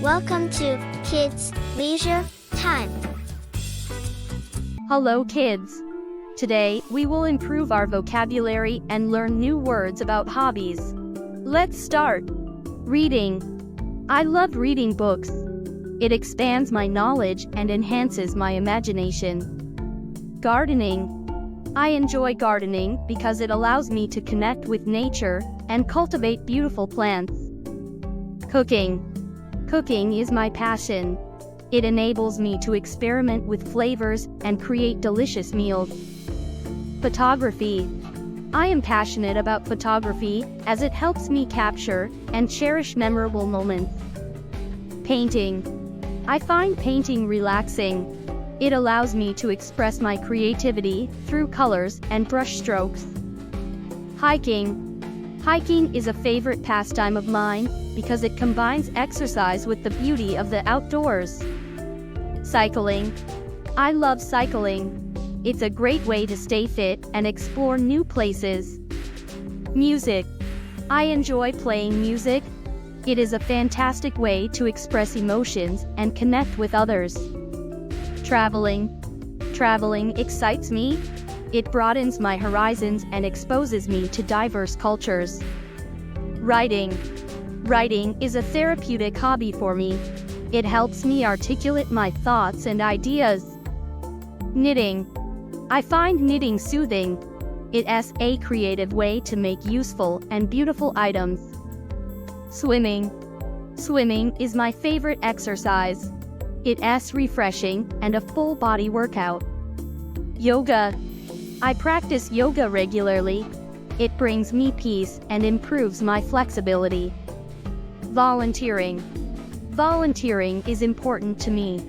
Welcome to Kids Leisure Time. Hello kids! Today, we will improve our vocabulary and learn new words about hobbies. Let's start. Reading. I love reading books. It expands my knowledge and enhances my imagination. Gardening. I enjoy gardening because it allows me to connect with nature and cultivate beautiful plants. Cooking. Cooking is my passion. It enables me to experiment with flavors and create delicious meals. Photography. I am passionate about photography as it helps me capture and cherish memorable moments. Painting. I find painting relaxing. It allows me to express my creativity through colors and brush strokes. Hiking. Hiking is a favorite pastime of mine because it combines exercise with the beauty of the outdoors. Cycling. I love cycling. It's a great way to stay fit and explore new places. Music. I enjoy playing music. It is a fantastic way to express emotions and connect with others. Traveling. Traveling excites me. It broadens my horizons and exposes me to diverse cultures. Writing. Writing is a therapeutic hobby for me. It helps me articulate my thoughts and ideas. Knitting. I find knitting soothing. It's a creative way to make useful and beautiful items. Swimming. Swimming is my favorite exercise. It's refreshing and a full body workout. Yoga. I practice yoga regularly. It brings me peace and improves my flexibility. Volunteering. Volunteering is important to me.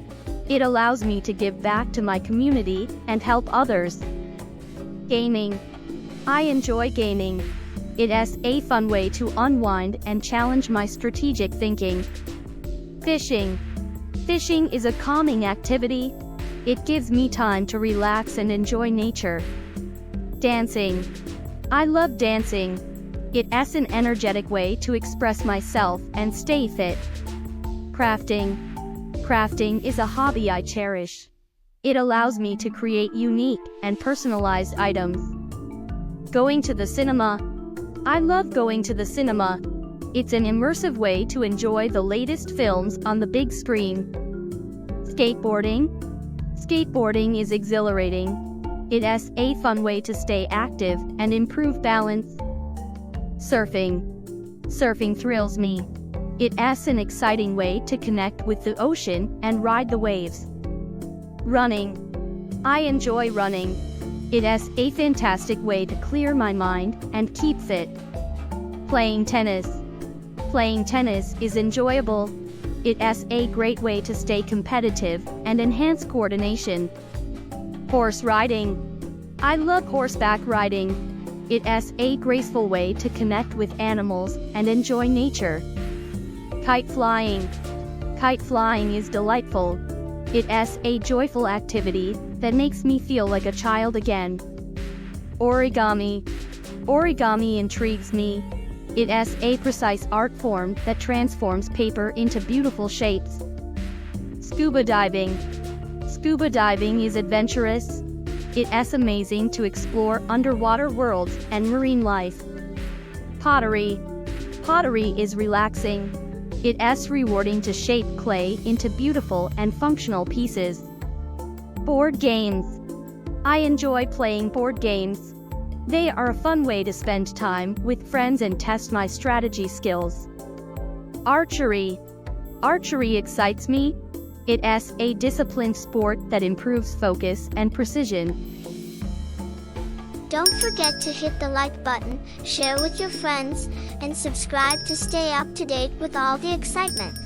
It allows me to give back to my community and help others. Gaming. I enjoy gaming. It's a fun way to unwind and challenge my strategic thinking. Fishing. Fishing is a calming activity. It gives me time to relax and enjoy nature. Dancing. I love dancing. It's an energetic way to express myself and stay fit. Crafting. Crafting is a hobby I cherish. It allows me to create unique and personalized items. Going to the cinema. I love going to the cinema. It's an immersive way to enjoy the latest films on the big screen. Skateboarding. Skateboarding is exhilarating. It's a fun way to stay active and improve balance. Surfing. Surfing thrills me. It's an exciting way to connect with the ocean and ride the waves. Running. I enjoy running. It's a fantastic way to clear my mind and keep fit. Playing tennis. Playing tennis is enjoyable. It's a great way to stay competitive and enhance coordination. Horse riding. I love horseback riding. It's a graceful way to connect with animals and enjoy nature. Kite flying. Kite flying is delightful. It's a joyful activity that makes me feel like a child again. Origami. Origami intrigues me. It's a precise art form that transforms paper into beautiful shapes. Scuba diving. Scuba diving is adventurous. It's amazing to explore underwater worlds and marine life. Pottery. Pottery is relaxing. It's rewarding to shape clay into beautiful and functional pieces. Board games. I enjoy playing board games. They are a fun way to spend time with friends and test my strategy skills. Archery. Archery excites me. It's a disciplined sport that improves focus and precision. Don't forget to hit the like button, share with your friends, and subscribe to stay up to date with all the excitement.